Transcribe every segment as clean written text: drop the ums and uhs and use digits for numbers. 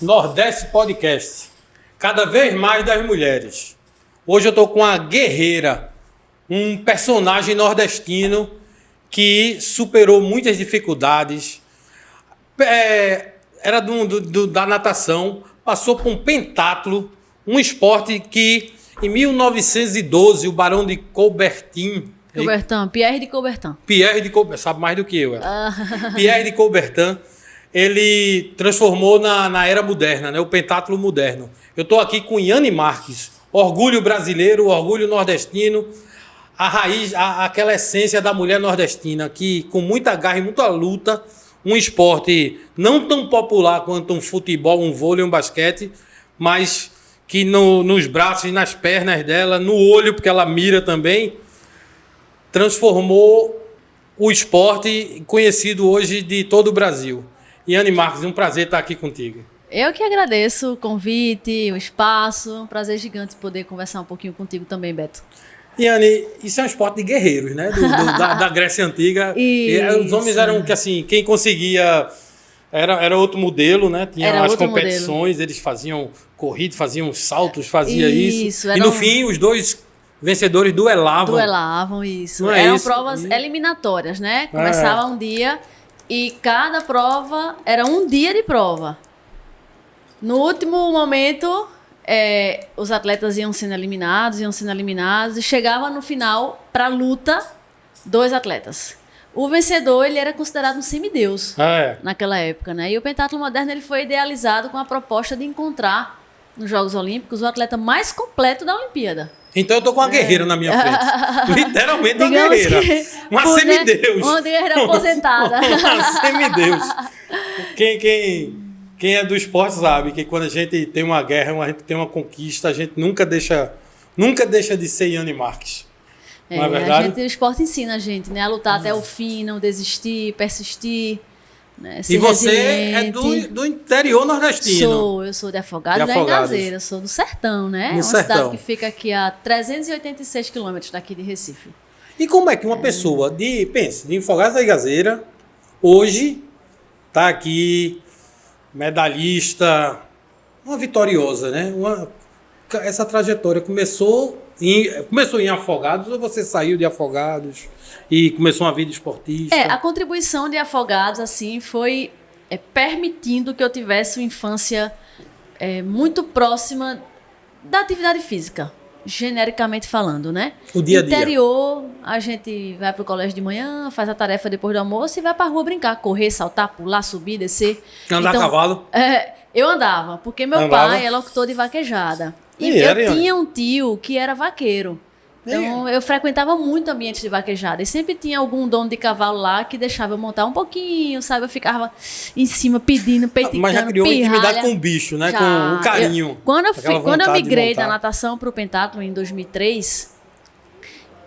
Nordeste Podcast. Cada vez mais das mulheres. Hoje eu estou com a guerreira, um personagem nordestino que superou muitas dificuldades. Era da natação, passou por um pentatlo, um esporte que em 1912 o Barão de Coubertin... Pierre de Coubertin. Pierre de Coubertin, sabe mais do que eu. Pierre de Coubertin, ele transformou na era moderna, né? O pentatlo moderno. Eu estou aqui com Yane Marques, orgulho brasileiro, orgulho nordestino, a raiz, aquela essência da mulher nordestina, que com muita garra e muita luta, um esporte não tão popular quanto um futebol, um vôlei, um basquete, mas que nos braços e nas pernas dela, no olho, porque ela mira também, transformou o esporte conhecido hoje de todo o Brasil. Yane Marques, um prazer estar aqui contigo. Eu que agradeço o convite, o espaço. Um prazer gigante poder conversar um pouquinho contigo também, Beto. Yane, isso é um esporte de guerreiros, né? Da Grécia Antiga. E os homens eram que, assim, quem conseguia... Era outro modelo, né? Tinha as competições, modelo. Eles faziam corrida, faziam saltos, faziam isso. E no fim, os dois vencedores duelavam. Duelavam, isso. Eram provas eliminatórias, né? Começava um dia e cada prova era um dia de prova. No último momento, os atletas iam sendo eliminados e chegava no final para a luta 2 atletas. O vencedor, ele era considerado um semideus naquela época, né? E o pentatlo moderno, ele foi idealizado com a proposta de encontrar nos Jogos Olímpicos o atleta mais completo da Olimpíada. Então eu tô com uma guerreira na minha frente. Literalmente uma guerreira. Uma semideus. Uma guerreira aposentada. Uma semideus. Quem é do esporte sabe que quando a gente tem uma guerra, a gente tem uma conquista, a gente nunca deixa de ser Yane Marques. Não é verdade? O esporte ensina a gente, né? A lutar até o fim, não desistir, persistir. Né? E você é do interior nordestino. Eu sou de Afogados da Engazeira, sou do sertão, né? Uma cidade que fica aqui a 386 quilômetros daqui de Recife. E como é que uma pessoa de Afogados da Engazeira, hoje, está aqui, medalhista, uma vitoriosa, né? Essa trajetória começou em Afogados ou você saiu de Afogados e começou uma vida esportista? A contribuição de Afogados, assim, foi permitindo que eu tivesse uma infância muito próxima da atividade física, genericamente falando, né? O dia a dia. No interior, a gente vai pro colégio de manhã, faz a tarefa depois do almoço e vai pra rua brincar, correr, saltar, pular, subir, descer. Andar a cavalo? Eu andava, porque meu pai é locutor de vaquejada. E eu tinha um tio que era vaqueiro. Então, eu frequentava muito ambiente de vaquejada. E sempre tinha algum dono de cavalo lá que deixava eu montar um pouquinho, sabe? Eu ficava em cima pedindo, peiticando, mas já criou uma intimidade com o bicho, né? Com um carinho. Quando eu migrei da natação para o pentatlo em 2003,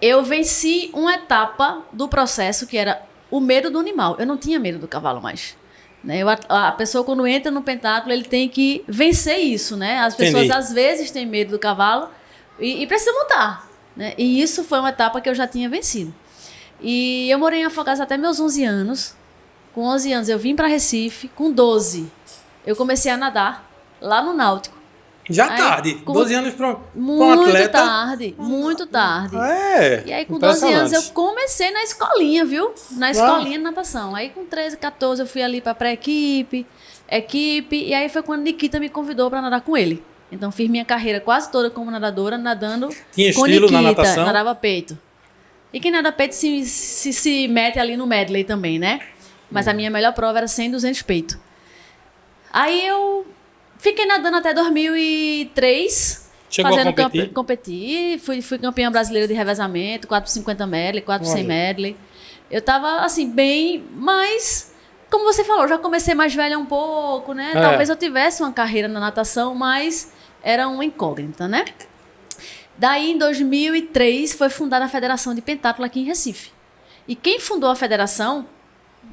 eu venci uma etapa do processo que era o medo do animal. Eu não tinha medo do cavalo mais. Né? A pessoa, quando entra no pentatlo, ele tem que vencer isso, né? As pessoas, às vezes, têm medo do cavalo e precisam montar. Né? E isso foi uma etapa que eu já tinha vencido. E eu morei em Afogados até meus 11 anos. Com 11 anos, eu vim para Recife. Com 12, eu comecei a nadar lá no Náutico. Já tarde, 12 anos para um atleta. Muito tarde. E aí com 12 anos eu comecei na escolinha, viu? Na escolinha de natação. Aí com 13, 14 eu fui ali para pré-equipe, equipe, e aí foi quando Nikita me convidou para nadar com ele. Então fiz minha carreira quase toda como nadadora, nadando Tinha com estilo Nikita, na natação? nadava peito. E quem nada peito se mete ali no medley também, né? Mas a minha melhor prova era 100 e 200 peito. Aí eu fiquei nadando até 2003. Chegou a competir? Competi. Fui campeã brasileira de revezamento, 4x50 medley, 4x100 medley. Eu tava, assim, bem, mas, como você falou, já comecei mais velha um pouco, né? Talvez eu tivesse uma carreira na natação, mas era uma incógnita, né? Daí, em 2003, foi fundada a Federação de Pentatlo aqui em Recife. E quem fundou a federação,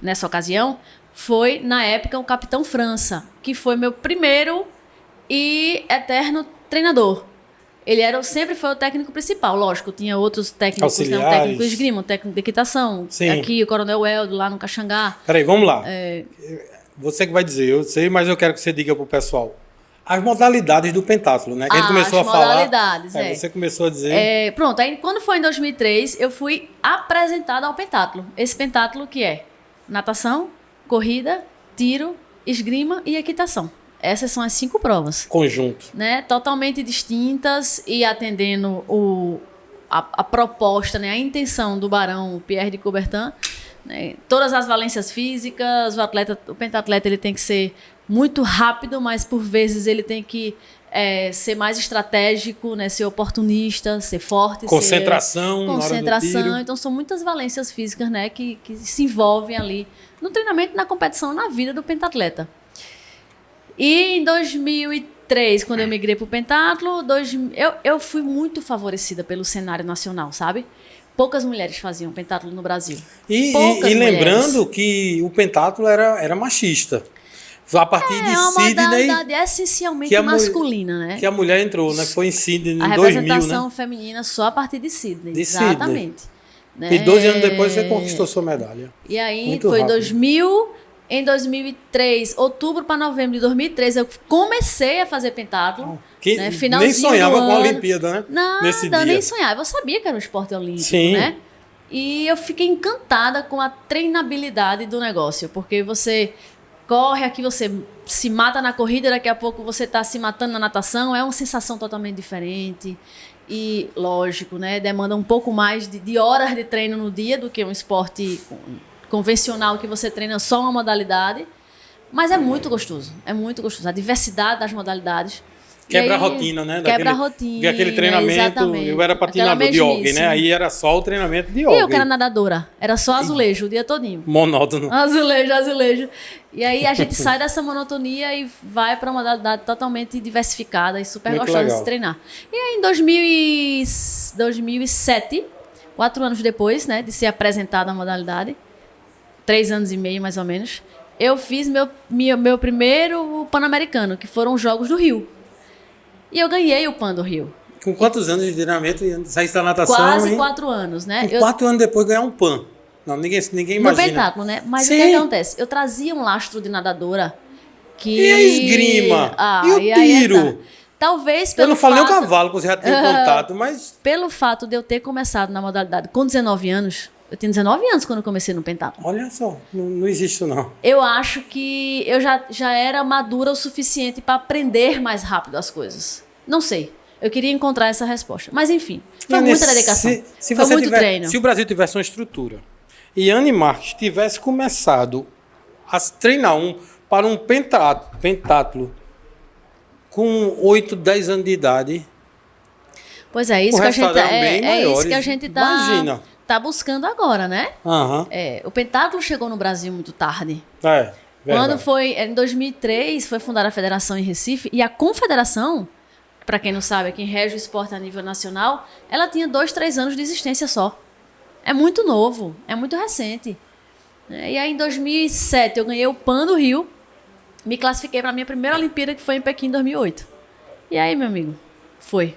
nessa ocasião, foi, na época, o Capitão França, que foi meu primeiro e eterno treinador. sempre foi o técnico principal. Lógico, tinha outros técnicos, né? Um Auxiliares. técnico de esgrima, um técnico de equitação. Sim. Aqui, o Coronel Eldo, lá no Caxangá. Peraí, vamos lá. Você que vai dizer, eu sei, mas eu quero que você diga pro pessoal. As modalidades do pentatlo, né? Que a gente começou a falar. As modalidades, Você começou a dizer. Pronto, aí quando foi em 2003, eu fui apresentada ao pentatlo. Esse pentatlo que é natação, corrida, tiro, esgrima e equitação. Essas são as 5 provas. Conjunto. Né? Totalmente distintas e atendendo a proposta, né? A intenção do barão Pierre de Coubertin. Né? Todas as valências físicas, o pentatleta ele tem que ser muito rápido, mas por vezes ele tem que ser mais estratégico, né? Ser oportunista, ser forte. Concentração. Concentração. Na hora do tiro. Então são muitas valências físicas, né? Que se envolvem ali no treinamento, na competição, na vida do pentatleta. E em 2003, quando eu migrei para o pentatlo, eu fui muito favorecida pelo cenário nacional, sabe? Poucas mulheres faziam pentatlo no Brasil. E lembrando que o pentatlo era machista. A partir de uma Sydney, modalidade essencialmente masculina, né? Que a mulher entrou, né? Foi em Sydney em 2000, né? A representação feminina só a partir de Sydney. Exatamente. Né? E 12 anos depois você conquistou sua medalha. E aí muito foi rápido. Em 2003, outubro para novembro de 2003, eu comecei a fazer pentatlo. Né? Nem sonhava com a Olimpíada, né? Nada, nem sonhava. Eu sabia que era um esporte olímpico, Sim. né? E eu fiquei encantada com a treinabilidade do negócio, porque você corre aqui, você se mata na corrida, daqui a pouco você está se matando na natação, é uma sensação totalmente diferente. E, lógico, né? Demanda um pouco mais de horas de treino no dia do que um esporte convencional que você treina só uma modalidade, mas é muito gostoso, a diversidade das modalidades. Quebra a rotina, né? Quebra a rotina. Porque aquele treinamento, exatamente. Eu era patinador de hockey, né? Aí era só o treinamento de E hockey. eu que era nadadora, era só azulejo o dia todinho. Monótono. Azulejo. E aí a gente sai dessa monotonia e vai para uma modalidade totalmente diversificada e super muito gostosa legal. de se treinar. E aí em 2007, 4 anos depois, né, de ser apresentada a modalidade, 3 anos e meio mais ou menos, eu fiz meu primeiro Pan-Americano, que foram os Jogos do Rio. E eu ganhei o Pan do Rio. Com quantos anos de treinamento e saísse da natação? Quase 4 anos, né? 4 anos depois ganhar um Pan. Não, ninguém imagina. No pentatlo, né? Mas Sim. o que acontece? Eu trazia um lastro de nadadora que... E a esgrima? E o tiro? Talvez pelo Eu não falei fato... o cavalo, que você já tinha contato, mas... Pelo fato de eu ter começado na modalidade com 19 anos... Eu tinha 19 anos quando eu comecei no pentatlo. Olha só, não existe isso não. Eu acho que eu já era madura o suficiente para aprender mais rápido as coisas. Não sei. Eu queria encontrar essa resposta. Mas enfim, foi muita dedicação. Foi muito treino. Se o Brasil tivesse uma estrutura e Anne Marques tivesse começado a treinar para um pentatlo com 8, 10 anos de idade... Pois é, isso que a gente isso que a gente Imagina. Tá buscando agora, né? Uhum. O pentatlo chegou no Brasil muito tarde. Verdade. Quando foi em 2003, foi fundada a federação em Recife e a confederação, para quem não sabe, quem rege o esporte a nível nacional, ela tinha 2, 3 anos de existência só. É muito novo, é muito recente. E aí em 2007 eu ganhei o Pan do Rio, me classifiquei para a minha primeira Olimpíada, que foi em Pequim em 2008. E aí, meu amigo, foi.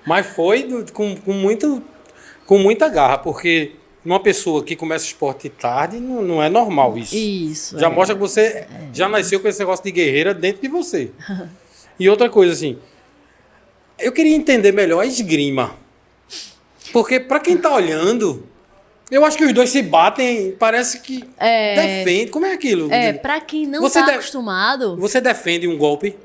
Mas foi com muita garra, porque uma pessoa que começa esporte tarde, não é normal isso. Isso. Já mostra que você já nasceu com esse negócio de guerreira dentro de você. E outra coisa, assim, eu queria entender melhor a esgrima. Porque para quem tá olhando, eu acho que os dois se batem, parece que defende. Como é aquilo? Para quem não está acostumado... Você defende um golpe?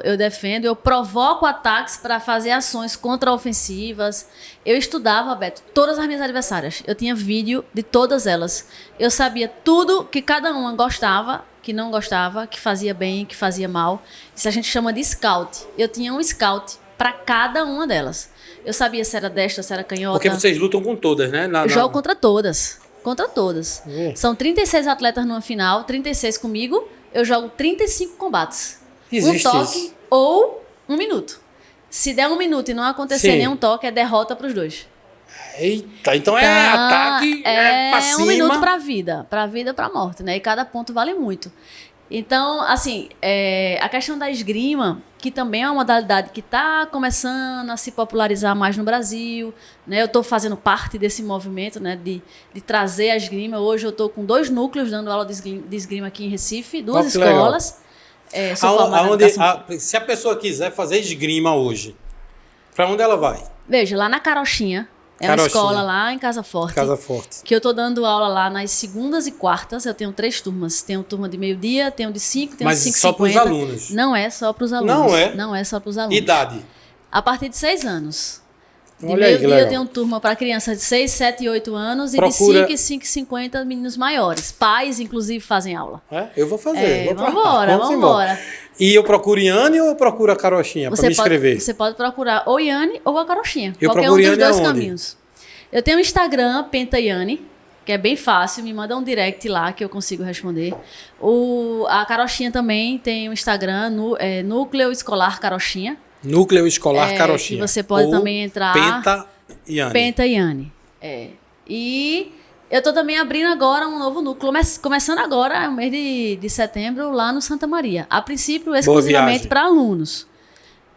Eu defendo, eu provoco ataques para fazer ações contra-ofensivas. Eu estudava, Beto, todas as minhas adversárias. Eu tinha vídeo de todas elas. Eu sabia tudo que cada uma gostava, que não gostava, que fazia bem, que fazia mal. Isso a gente chama de scout. Eu tinha um scout para cada uma delas. Eu sabia se era destra, se era canhota. Porque vocês lutam com todas, né? Eu jogo contra todas. Contra todas. São 36 atletas numa final, 36 comigo. Eu jogo 35 combates. Existe um toque isso. Ou 1 minuto. Se der 1 minuto e não acontecer nenhum toque, é derrota para os dois. Eita, então ataque, pra cima. 1 minuto pra vida, pra morte, né? E cada ponto vale muito. Então, assim, a questão da esgrima, que também é uma modalidade que está começando a se popularizar mais no Brasil, né? Eu estou fazendo parte desse movimento, né? De trazer a esgrima. Hoje eu estou com 2 núcleos dando aula de esgrima aqui em Recife, 2 escolas. Se a pessoa quiser fazer esgrima hoje, para onde ela vai? Veja, lá na Carochinha. É uma escola lá em Casa Forte. Casa Forte. Que eu tô dando aula lá nas segundas e quartas. Eu tenho 3 turmas. Tenho turma de meio-dia, tenho de 5, tenho de 5h50. Mas só para os alunos? Não é só para os alunos. Não é? Não é só para os alunos. Idade? A partir de 6 anos. De Olha aí, meio-dia eu tenho turma para crianças de 6, 7 e 8 anos. E de 5 e 5h50 meninos maiores. Pais, inclusive, fazem aula. Eu vou fazer. Vamos embora. E eu procuro Iane ou eu procuro a Carochinha para me inscrever? Você pode procurar ou Iane ou a Carochinha. Eu qualquer procuro um dos Iane dois aonde? caminhos. Eu tenho um Instagram, Penta Iane, que é bem fácil. Me manda um direct lá que eu consigo responder. A Carochinha também tem um Instagram, Núcleo Escolar Carochinha. Núcleo Escolar Carochinha. Que você pode também entrar. Penta Iane. Penta Iane. E eu tô também abrindo agora um novo núcleo. Começando agora, no mês de setembro, lá no Santa Maria. A princípio, exclusivamente para alunos.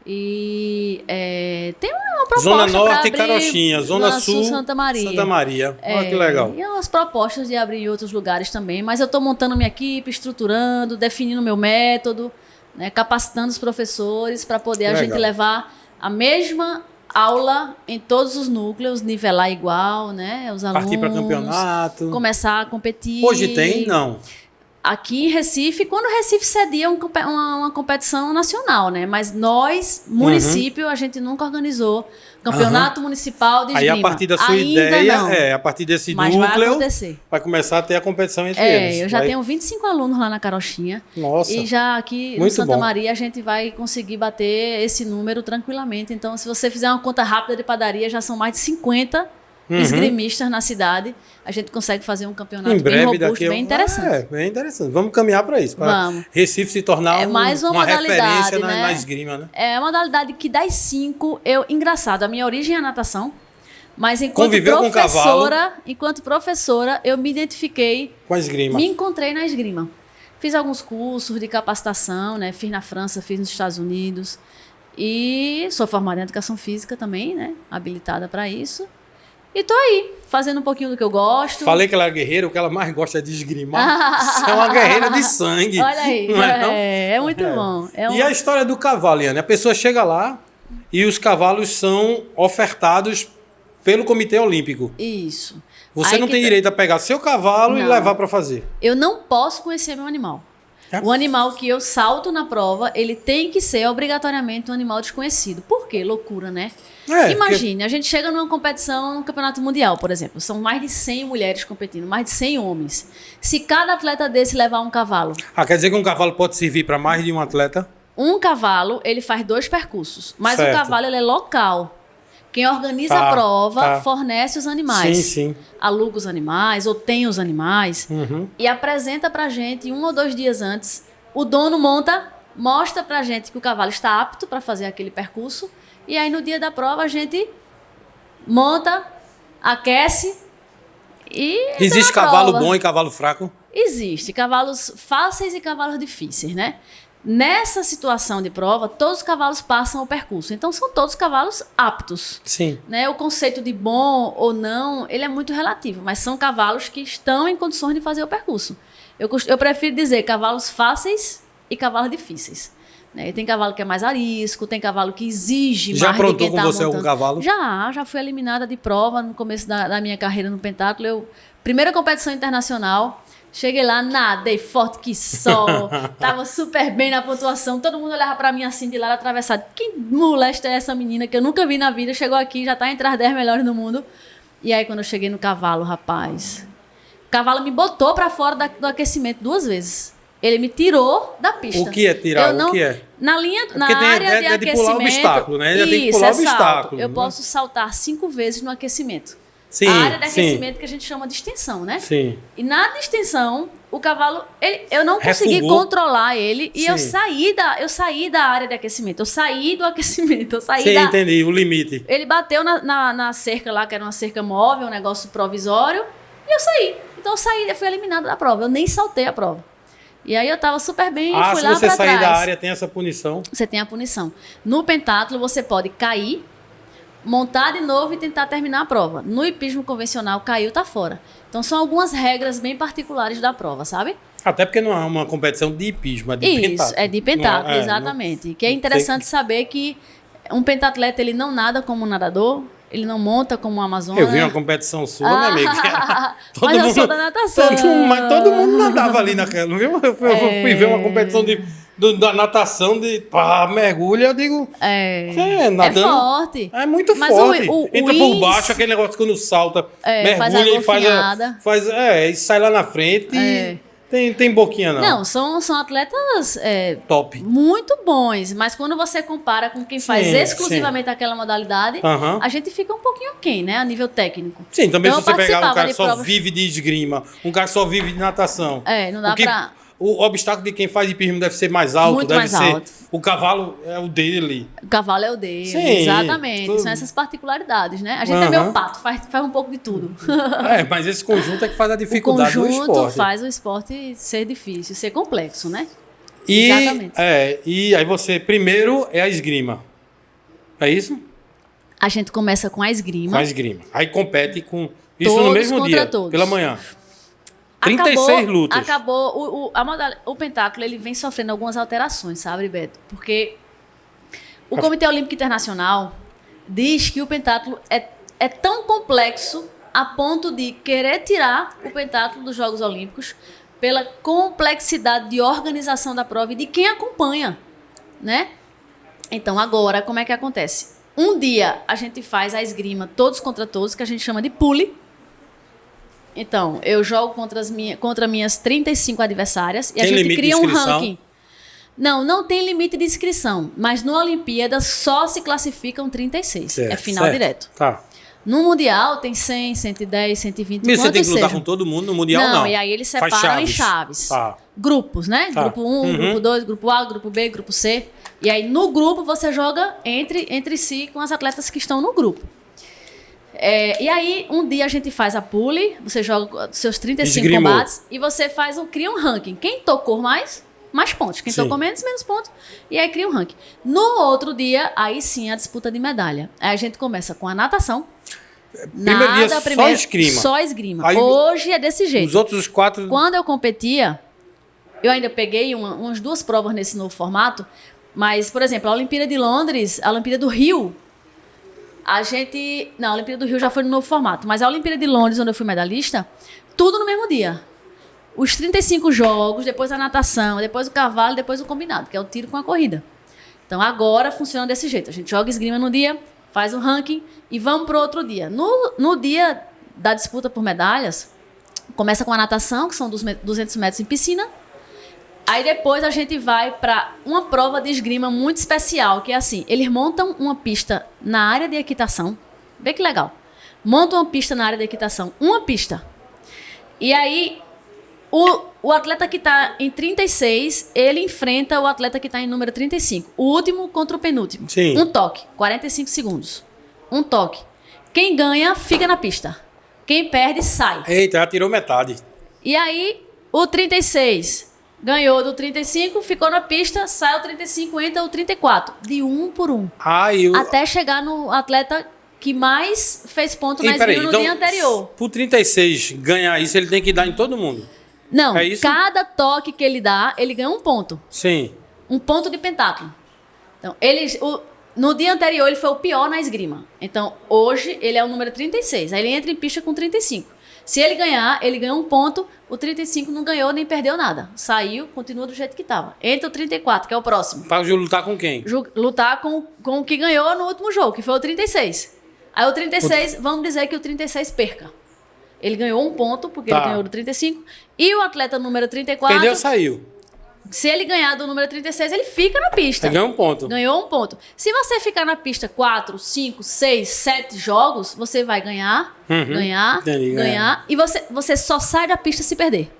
E tem uma proposta Zona Norte abrir, Carochinha, Zona Sul Santa Maria. Santa Maria. Olha que legal. E umas propostas de abrir em outros lugares também. Mas eu estou montando minha equipe, estruturando, definindo meu método, né, capacitando os professores para poder a gente levar a mesma aula em todos os núcleos, nivelar igual, né? Os alunos. Partir para campeonato. Começar a competir. Hoje tem? Não. Aqui em Recife, quando Recife cedia uma competição nacional, né? Mas nós, município, a gente nunca organizou campeonato municipal de esgrima. Aí a partir da sua Ainda ideia, não. A partir desse Mas núcleo, vai começar a ter a competição entre eles. Eu já tenho 25 alunos lá na Carochinha. Nossa. E já aqui no Santa Maria a gente vai conseguir bater esse número tranquilamente. Então, se você fizer uma conta rápida de padaria, já são mais de 50 esgrimistas na cidade. A gente consegue fazer um campeonato bem robusto, bem interessante. Bem interessante. Vamos caminhar para isso. Para Recife se tornar mais uma referência né? na esgrima, né? É uma modalidade que das 5, engraçado, a minha origem é a natação, mas enquanto professora, eu me identifiquei com a esgrima. Me encontrei na esgrima. Fiz alguns cursos de capacitação, né? Fiz na França, fiz nos Estados Unidos. E sou formada em educação física também, né? Habilitada para isso. E tô aí, fazendo um pouquinho do que eu gosto. Falei que ela é guerreira, o que ela mais gosta é de esgrimar. Você é uma guerreira de sangue. Olha aí, não é muito bom. E a história do cavalo, Iane? A pessoa chega lá e os cavalos são ofertados pelo Comitê Olímpico. Isso. Você não tem direito a pegar seu cavalo e levar para fazer. Eu não posso conhecer meu animal. O animal que eu salto na prova, ele tem que ser obrigatoriamente um animal desconhecido. Por quê? Loucura, né? Imagine, a gente chega numa competição, num campeonato mundial, por exemplo. São mais de 100 mulheres competindo, mais de 100 homens. Se cada atleta desse levar um cavalo... quer dizer que um cavalo pode servir para mais de um atleta? Um cavalo, ele faz 2 percursos. Mas o cavalo, ele é local. Quem organiza a prova fornece os animais. Sim. Aluga os animais ou tem os animais e apresenta pra gente 1 ou 2 dias antes. O dono mostra pra gente que o cavalo está apto para fazer aquele percurso. E aí no dia da prova a gente monta, aquece e... Existe cavalo bom e cavalo fraco? Existe. Cavalos fáceis e cavalos difíceis, né? Nessa situação de prova, todos os cavalos passam o percurso. Então, são todos cavalos aptos. Sim. Né? O conceito de bom ou não, ele é muito relativo. Mas são cavalos que estão em condições de fazer o percurso. Eu prefiro dizer cavalos fáceis e cavalos difíceis. Né? Tem cavalo que é mais arisco, tem cavalo que exige mais de quem tá montando. Já aprontou com você algum cavalo? Já fui eliminada de prova no começo da minha carreira no pentatlo. Primeira competição internacional... Cheguei lá, nadei forte que só, tava super bem na pontuação, todo mundo olhava pra mim assim, de lado atravessado. Que molesta é essa menina que eu nunca vi na vida, chegou aqui, já tá entre as 10 melhores do mundo. E aí quando eu cheguei no cavalo, rapaz, o cavalo me botou pra fora do aquecimento 2 vezes. Ele me tirou da pista. O que é tirar? O que é? Na área de aquecimento. De pular o obstáculo, né? Ele tem que pular o obstáculo. Eu posso saltar 5 vezes no aquecimento. Sim, a área de aquecimento que a gente chama de extensão, né? Sim. E na distensão, o cavalo, eu não consegui controlar ele e eu saí da área de aquecimento. Eu saí do aquecimento. Entendi, o limite. Ele bateu na cerca lá, que era uma cerca móvel, um negócio provisório, e eu saí. Então eu fui eliminada da prova. Eu nem saltei a prova. E aí eu tava super bem, Ah, fui se lá você pra sair trás. da área, tem essa punição. Você tem a punição. No pentatlo, você pode cair, montar de novo e tentar terminar a prova. No hipismo convencional, caiu, tá fora. Então, são algumas regras bem particulares da prova, sabe? Até porque não é uma competição de hipismo, é de Isso, pentatlo. é de pentatlo, Não, exatamente. Que é interessante saber que um pentatleta, ele não nada como um nadador, ele não monta como um amazônia. Eu vi uma competição sua, meu amigo. que era Mas eu sou da natação. Mas todo mundo nadava ali naquela, não viu? Eu fui ver uma competição da natação, de mergulho, eu digo... nadando, é forte. É muito Mas forte. o Entra por baixo, aquele negócio quando salta, mergulha e faz e sai lá na frente tem boquinha não. Não, são atletas top. Muito bons, mas quando você compara com quem faz exclusivamente aquela modalidade, a gente fica um pouquinho aquém, né, a nível técnico. Sim, também então, se você pegar um cara que só provas... vive de esgrima, um cara que só vive de natação. Não dá pra... O obstáculo de quem faz hipismo deve ser mais alto. Muito mais alto. O cavalo é o dele. O cavalo é o dele, Sim, exatamente. tudo. São essas particularidades, né? A gente é meio pato, faz um pouco de tudo. Mas esse conjunto é que faz a dificuldade do esporte. O conjunto faz o esporte ser difícil, ser complexo, né? Exatamente. E aí você, primeiro, é a esgrima. É isso? A gente começa com a esgrima. Com a esgrima. Aí compete com... Isso todos no mesmo dia, todos. Pela manhã. 36 lutas. Acabou. O pentatlo, ele vem sofrendo algumas alterações, sabe, Beto? Porque o Comitê Olímpico Internacional diz que o pentatlo é tão complexo a ponto de querer tirar o pentatlo dos Jogos Olímpicos pela complexidade de organização da prova e de quem acompanha, né? Então, agora, como é que acontece? Um dia a gente faz a esgrima todos contra todos, que a gente chama de pule. Então, eu jogo contra minhas 35 adversárias e a gente cria um ranking. Não tem limite de inscrição, mas no Olimpíada só se classificam 36. É final direto. Tá. No Mundial tem 100, 110, 120, mas você tem que lutar com todo mundo, no Mundial não. E aí eles separam em chaves. Tá. Grupos, né? Tá. Grupo 1, grupo 2, grupo A, grupo B, grupo C. E aí no grupo você joga entre si com as atletas que estão no grupo. E aí, um dia a gente faz a pule, você joga seus 35 combates e você cria um ranking. Quem tocou mais pontos. Quem tocou menos pontos. E aí cria um ranking. No outro dia, aí sim a disputa de medalha. Aí a gente começa com a natação. Só esgrima. Aí, hoje é desse jeito. Os outros 4... Quando eu competia, eu ainda peguei umas 2 provas nesse novo formato. Mas, por exemplo, a Olimpíada de Londres, a Olimpíada do Rio... Não, a Olimpíada do Rio já foi no novo formato, mas a Olimpíada de Londres, onde eu fui medalhista, tudo no mesmo dia. Os 35 jogos, depois a natação, depois o cavalo, depois o combinado, que é o tiro com a corrida. Então agora funciona desse jeito. A gente joga esgrima no dia, faz um ranking e vamos para outro dia. No dia da disputa por medalhas, começa com a natação, que são 200 metros em piscina. Aí depois a gente vai para uma prova de esgrima muito especial, que é assim, eles montam uma pista na área de equitação, vê que legal, montam uma pista na área de equitação, uma pista, e aí o atleta que está em 36, ele enfrenta o atleta que está em número 35, o último contra o penúltimo. Sim. Um toque, 45 segundos, um toque, quem ganha fica na pista, quem perde sai. Eita, já tirou metade. E aí o 36... ganhou do 35, ficou na pista, sai o 35, entra o 34. De um por um. Até chegar no atleta que mais fez ponto na esgrima no dia anterior. Por 36 ganhar isso, ele tem que dar em todo mundo? Não, cada toque que ele dá, ele ganha um ponto. Sim. Um ponto de pentatlo. Então, no dia anterior, ele foi o pior na esgrima. Então, hoje, ele é o número 36. Aí ele entra em pista com 35. Se ele ganhar, ele ganha um ponto. O 35 não ganhou nem perdeu nada. Saiu, continua do jeito que estava. Entra o 34, que é o próximo. Para lutar com quem? Lutar com o que ganhou no último jogo, que foi o 36. Aí o 36, vamos dizer que o 36 perca. Ele ganhou um ponto, porque ele ganhou do 35. E o atleta número 34... perdeu, saiu. Se ele ganhar do número 36, ele fica na pista. Ele ganhou um ponto. Ganhou um ponto. Se você ficar na pista 4, 5, 6, 7 jogos, você vai ganhar, ganhar. E você só sai da pista se perder.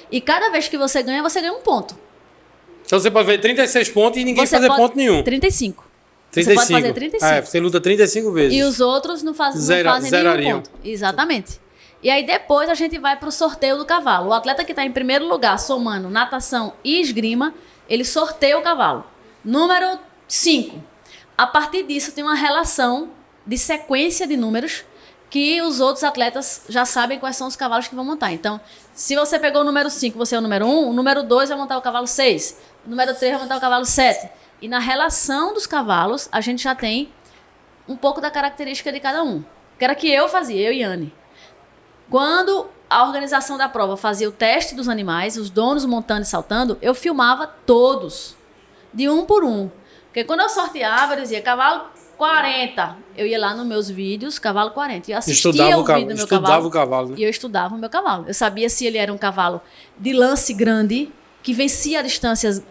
E cada vez que você ganha um ponto. Então você pode ver 36 pontos e ninguém fazer ponto nenhum. 35. 35. Você pode fazer 35. Você luta 35 vezes. E os outros não fazem nenhum ponto. Exatamente. E aí depois a gente vai para o sorteio do cavalo. O atleta que está em primeiro lugar, somando natação e esgrima, ele sorteia o cavalo. Número 5. A partir disso tem uma relação de sequência de números que os outros atletas já sabem quais são os cavalos que vão montar. Então, se você pegou o número 5, você é o número 1, o número 2 vai montar o cavalo 6, o número 3 vai montar o cavalo 7. E na relação dos cavalos, a gente já tem um pouco da característica de cada um. Que era que eu fazia, eu e Anne. Quando a organização da prova fazia o teste dos animais, os donos montando e saltando, eu filmava todos, de um por um. Porque quando eu sorteava, eu dizia, cavalo 40. Eu ia lá nos meus vídeos, cavalo 40. E eu assistia o vídeo do meu cavalo. O cavalo, né? E eu estudava o meu cavalo. Eu sabia se ele era um cavalo de lance grande, que vencia distâncias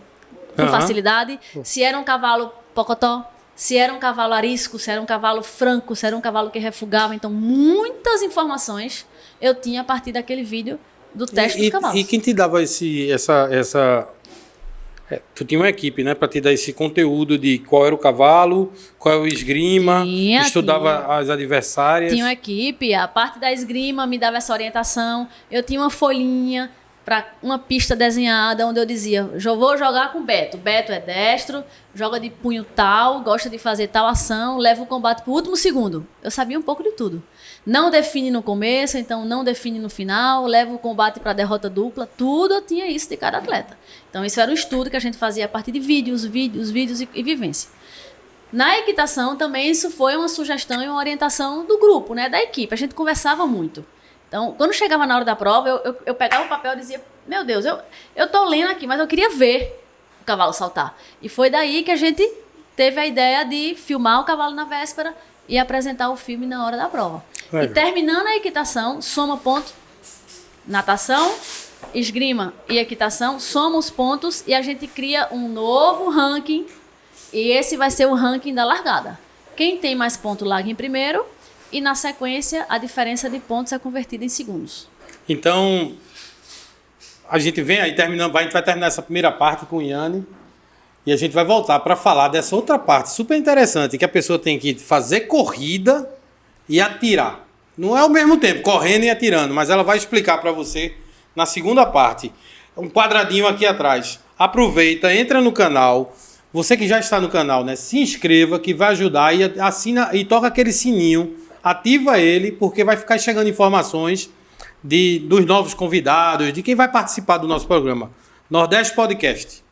com facilidade, se era um cavalo pocotó, se era um cavalo arisco, se era um cavalo franco, se era um cavalo que refugava. Então, muitas informações eu tinha a partir daquele vídeo do teste dos cavalos. E quem te dava tu tinha uma equipe, né, para te dar esse conteúdo de qual era o cavalo, qual é o esgrima, estudava as adversárias. Tinha uma equipe, a parte da esgrima me dava essa orientação. Eu tinha uma folhinha para uma pista desenhada onde eu dizia, vou jogar com Beto. Beto é destro, joga de punho tal, gosta de fazer tal ação, leva o combate para o último segundo. Eu sabia um pouco de tudo. Não define no começo, então não define no final, leva o combate para derrota dupla, tudo eu tinha isso de cada atleta. Então isso era um estudo que a gente fazia a partir de vídeos e vivência. Na equitação também isso foi uma sugestão e uma orientação do grupo, né, da equipe, a gente conversava muito. Então, quando chegava na hora da prova, eu pegava o papel e dizia, meu Deus, eu tô lendo aqui, mas eu queria ver o cavalo saltar. E foi daí que a gente teve a ideia de filmar o cavalo na véspera e apresentar o filme na hora da prova. Legal. E terminando a equitação, soma ponto, natação, esgrima e equitação, soma os pontos e a gente cria um novo ranking e esse vai ser o ranking da largada. Quem tem mais ponto larga em primeiro e na sequência a diferença de pontos é convertida em segundos. Então, a gente vem aí, a gente vai terminar essa primeira parte com o Yane e a gente vai voltar para falar dessa outra parte super interessante, que a pessoa tem que fazer corrida e atirar. Não é ao mesmo tempo, correndo e atirando, mas ela vai explicar para você na segunda parte. Um quadradinho aqui atrás. Aproveita, entra no canal. Você que já está no canal, né? Se inscreva, que vai ajudar e assina e toca aquele sininho. Ativa ele, porque vai ficar chegando informações dos novos convidados, de quem vai participar do nosso programa. Nordeste Podcast.